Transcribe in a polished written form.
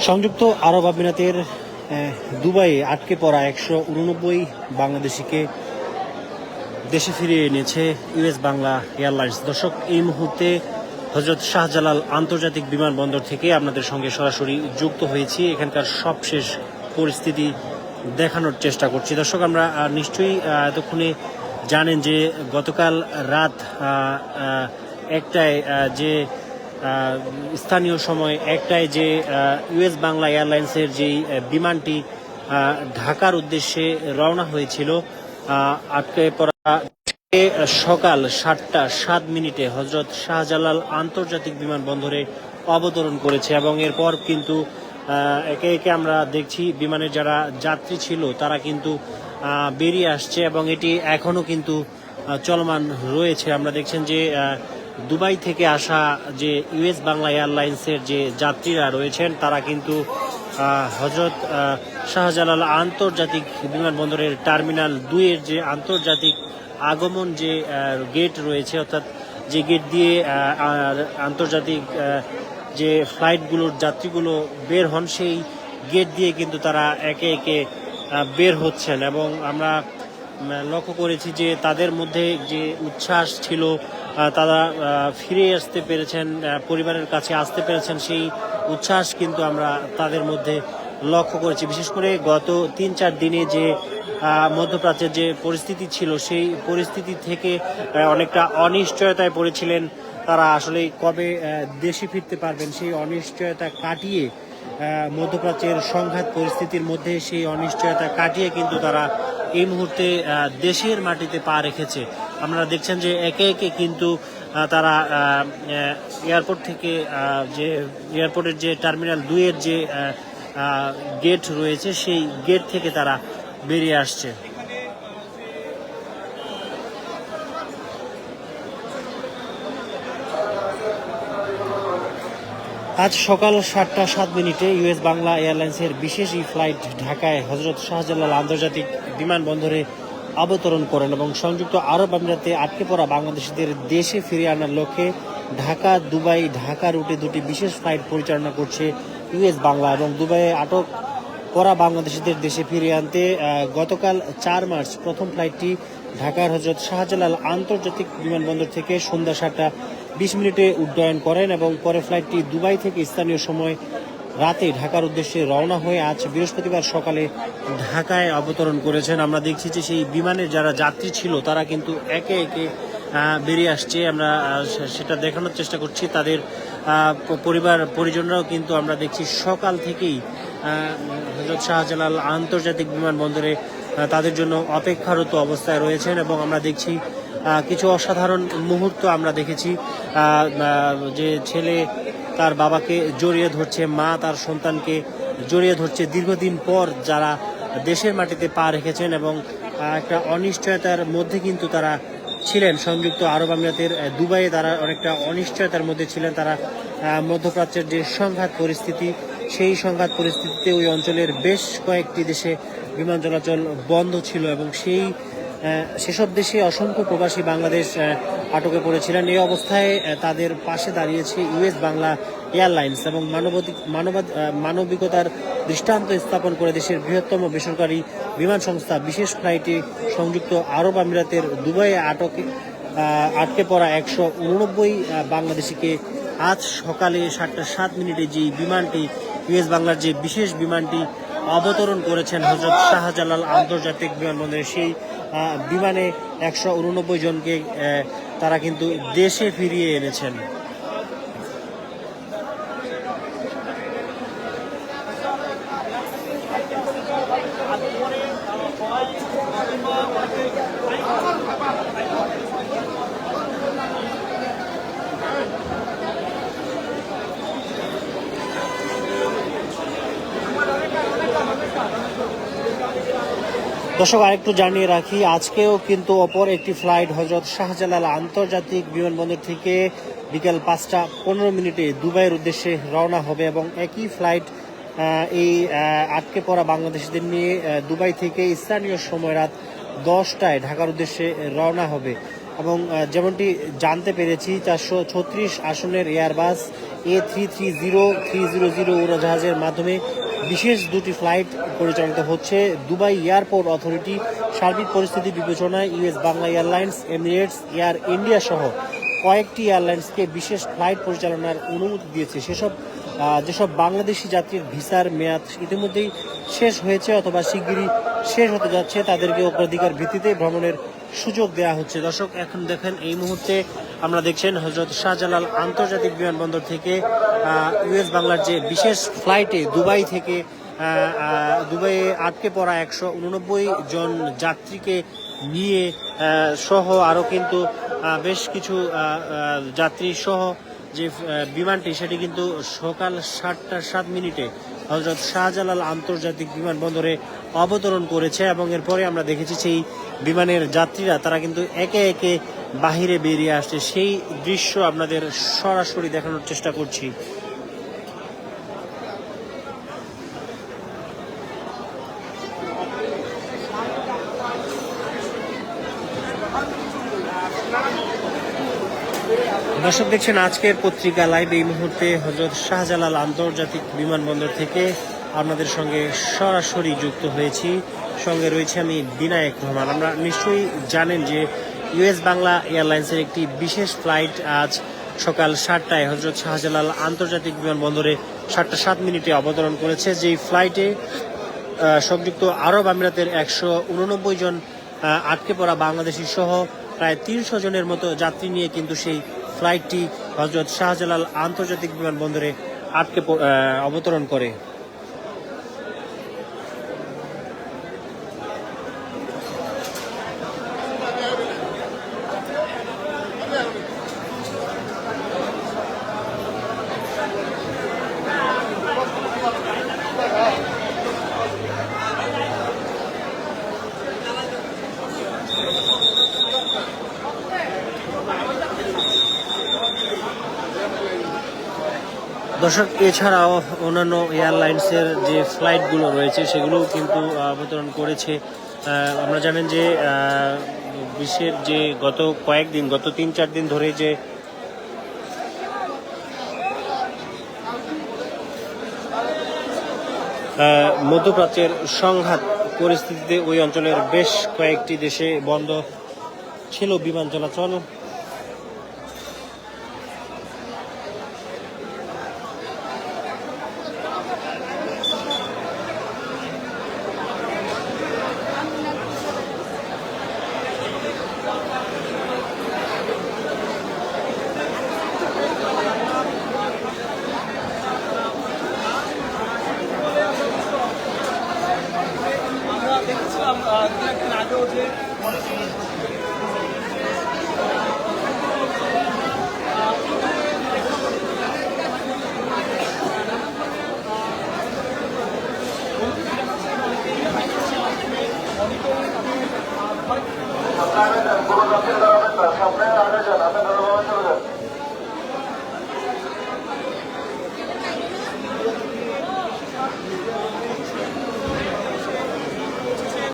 সংযুক্ত আরব আমিরাতের দুবাইয়ে আটকে পড়া 189 বাংলাদেশিকে দেশে ফিরিয়ে এনেছে ইউএস বাংলা এয়ারলাইন্স। দর্শক, এই মুহূর্তে হজরত শাহজালাল আন্তর্জাতিক বিমানবন্দর থেকে আপনাদের সঙ্গে সরাসরি যুক্ত হয়েছি। এখানকার সবশেষ পরিস্থিতি দেখানোর চেষ্টা করছি। দর্শক, আমরা নিশ্চয়ই এতক্ষণে জানেন যে গতকাল রাত একটায় যে স্থানীয় সময় একটায় যে ইউএস বাংলা এয়ারলাইন্সের যেই বিমানটি ঢাকার উদ্দেশ্যে রওনা হয়েছিল, আটকে পড়া সকাল 7টা 7 মিনিটে হজরত শাহজালাল আন্তর্জাতিক বিমানবন্দরে অবতরণ করেছে। এবং এরপর কিন্তু একে একে আমরা দেখছি বিমানের যারা যাত্রী ছিল তারা কিন্তু বেরিয়ে আসছে এবং এটি এখনও কিন্তু চলমান রয়েছে। আমরা দেখছেন যে দুবাই থেকে আসা যে ইউএস বাংলা এয়ারলাইন্সের যে যাত্রীরা রয়েছেন তারা কিন্তু হজরত শাহজালাল আন্তর্জাতিক বিমানবন্দরের টার্মিনাল 2-এর যে আন্তর্জাতিক আগমন যে গেট রয়েছে, অর্থাৎ যে গেট দিয়ে আন্তর্জাতিক যে ফ্লাইটগুলোর যাত্রীগুলো বের হন, সেই গেট দিয়ে কিন্তু তারা একে একে বের হচ্ছেন। এবং আমরা লক্ষ্য করেছি যে তাদের মধ্যে যে উচ্ছ্বাস ছিল, তারা ফিরে আসতে পেরেছেন, পরিবারের কাছে আসতে পেরেছেন, সেই উচ্ছ্বাস কিন্তু আমরা তাদের মধ্যে লক্ষ্য করেছি। বিশেষ করে গত 3-4 দিনে যে মধ্যপ্রাচ্যের যে পরিস্থিতি ছিল, সেই পরিস্থিতি থেকে অনেকটা অনিশ্চয়তায় পড়েছিলেন তারা। আসলে কবে দেশে ফিরতে পারবেন সেই অনিশ্চয়তা কাটিয়ে, মধ্যপ্রাচ্যের সংঘাত পরিস্থিতির মধ্যে সেই অনিশ্চয়তা কাটিয়ে কিন্তু তারা এই মুহূর্তে দেশের মাটিতে পা রেখেছে। আপনারা দেখছেন যে একে একে কিন্তু তারা এয়ারপোর্ট থেকে যে এয়ারপোর্টের যে টার্মিনাল 2-এর যে গেট রয়েছে সেই গেট থেকে তারা বেরিয়ে আসছে। আজ সকাল 7টা 7 মিনিটে ইউএস বাংলা এয়ারলাইন্সের বিশেষ এই ফ্লাইট ঢাকায় হজরত শাহজালাল আন্তর্জাতিক বিমানবন্দরে অবতরণ করেন এবং সংযুক্ত আরব আমিরাতে আটকে পড়া বাংলাদেশিদের দেশে ফিরিয়ে আনার লক্ষ্যে ঢাকা দুবাই ঢাকা রুটে 2টি বিশেষ ফ্লাইট পরিচালনা করছে ইউএস বাংলা। এবং দুবাইয়ে আটক করা বাংলাদেশিদের দেশে ফিরিয়ে আনতে গতকাল 4 মার্চ প্রথম ফ্লাইটটি ঢাকার হজরত শাহজালাল আন্তর্জাতিক বিমানবন্দর থেকে সন্ধ্যা 7টা 20 মিনিটে উড্ডয়ন করেন এবং পরে ফ্লাইটটি দুবাই থেকে স্থানীয় সময় রাতে ঢাকার উদ্দেশ্যে রওনা হয়ে আজ বৃহস্পতিবার সকালে ঢাকায় অবতরণ করেছেন। আমরা দেখছি যে সেই বিমানের যারা যাত্রী ছিল তারা কিন্তু একে একে বেরিয়ে আসছে। আমরা সেটা দেখানোর চেষ্টা করছি। তাদের পরিবার পরিজনরাও কিন্তু আমরা দেখছি সকাল থেকেই হজরত শাহজালাল আন্তর্জাতিক বিমানবন্দরে তাদের জন্য অপেক্ষারত অবস্থায় রয়েছেন। এবং আমরা দেখছি কিছু অসাধারণ মুহূর্ত আমরা দেখেছি, যে ছেলে তার বাবাকে জড়িয়ে ধরছে, মা তার সন্তানকে জড়িয়ে ধরছে। দীর্ঘদিন পর যারা দেশের মাটিতে পা রেখেছেন এবং একটা অনিশ্চয়তার মধ্যে কিন্তু তারা ছিলেন। সংযুক্ত আরব আমিরাতের দুবাইয়ে তারা অনেকটা অনিশ্চয়তার মধ্যে ছিলেন। তারা মধ্যপ্রাচ্যের যে সংঘাত পরিস্থিতি, সেই সংঘাত পরিস্থিতিতে ওই অঞ্চলের বেশ কয়েকটি দেশে বিমান চলাচল বন্ধ ছিল এবং সেসব দেশে অসংখ্য প্রবাসী বাংলাদেশ আটকে পড়েছিলেন। এই অবস্থায় তাদের পাশে দাঁড়িয়েছে ইউএস বাংলা এয়ারলাইন্স এবং মানবিকতার দৃষ্টান্ত স্থাপন করে দেশের বৃহত্তম বেসরকারি বিমান সংস্থা বিশেষ ফ্লাইটে সংযুক্ত আরব আমিরাতের দুবাইয়ে আটকে পড়া 189 বাংলাদেশিকে আজ সকালে 7টা 7 মিনিটে যে বিমানটি ইউএস বাংলার যে বিশেষ বিমানটি অবতরণ করেছেন হজরত শাহজালাল আন্তর্জাতিক বিমানবন্দরে, সেই বিমানে 189 জনকে তারা কিন্তু দেশে ফিরিয়ে এনেছেন। দর্শক, আরেকটু জানিয়ে রাখি, আজকেও কিন্তু অপর একটি ফ্লাইট হজরত শাহজালাল আন্তর্জাতিক বিমানবন্দর থেকে বিকেল 5টা 15 মিনিটে দুবাইয়ের উদ্দেশ্যে রওনা হবে এবং একই ফ্লাইট এই আটকে পড়া বাংলাদেশিদের নিয়ে দুবাই থেকে স্থানীয় সময় রাত 10টায় ঢাকার উদ্দেশ্যে রওনা হবে। এবং যেমনটি জানতে পেরেছি 436 আসনের এয়ারবাস A330-300 উড়োজাহাজের মাধ্যমে বিশেষ দুটি ফ্লাইট পরিচালিত হচ্ছে। দুবাই এয়ারপোর্ট অথরিটি সার্বিক পরিস্থিতি বিবেচনায় US Bangla airlines, Emirates, air India সহ কয়েকটি এয়ারলাইন্সকে বিশেষ ফ্লাইট পরিচালনার অনুমতি দিয়েছে। যেসব বাংলাদেশি যাত্রীর ভিসার মেয়াদ ইতিমধ্যেই শেষ হয়েছে অথবা শিগগিরই শেষ হতে যাচ্ছে তাদেরকে অগ্রাধিকার ভিত্তিতে ভ্রমণের সুযোগ দেওয়া হচ্ছে। দর্শক, এখন দেখেন এই মুহূর্তে আমরা দেখছেন হযরত শাহজালাল আন্তর্জাতিক বিমানবন্দর থেকে ইউএস বাংলার যে বিশেষ ফ্লাইটে দুবাইয়ে আটকে পড়া 189 জন যাত্রীকে নিয়ে সহ আরও কিন্তু বেশ কিছু যাত্রী সহ যে বিমানটি সেটি কিন্তু সকাল 7:07 হযরত শাহজালাল আন্তর্জাতিক বিমানবন্দরে অবতরণ করেছে এবং এরপরে আমরা দেখেছি সেই বিমানের যাত্রীরা তারা কিন্তু একে একে বাহিরে বেরিয়ে আসছে। সেই দৃশ্য আপনাদের সরাসরি দেখানোর চেষ্টা করছি। দর্শক, দেখছেন আজকের পত্রিকা লাইভ। এই মুহূর্তে হযরত শাহজালাল আন্তর্জাতিক বিমানবন্দর থেকে আপনাদের সঙ্গে সরাসরি যুক্ত হয়েছি। সঙ্গে রয়েছে আমি বিনায়ক রহমান। আমরা নিশ্চয়ই জানেন যে ইউএস বাংলা এয়ারলাইন্সের একটি বিশেষ ফ্লাইট আজ সকাল 7টায় হযরত শাহজালাল আন্তর্জাতিক বিমানবন্দরে 7:07 অবতরণ করেছে। যেই ফ্লাইটে সংযুক্ত আরব আমিরাতের 189 জন আটকে পড়া বাংলাদেশি সহ প্রায় 300 জনের মতো যাত্রী নিয়ে কিন্তু সেই ফ্লাইটটি হযরত শাহজালাল আন্তর্জাতিক বিমানবন্দরে অবতরণ করে। দর্শক, এছাড়াও অন্যান্য এয়ারলাইন্সের যে ফ্লাইটগুলো রয়েছে সেগুলোও কিন্তু অবতরণ করেছে। আমরা জানেন যে বিশ্বের যে গত 3-4 দিন ধরে যে মধ্যপ্রাচ্যের সংঘাত পরিস্থিতিতে ওই অঞ্চলের বেশ কয়েকটি দেশে বন্ধ ছিল বিমান চলাচল। আপনারা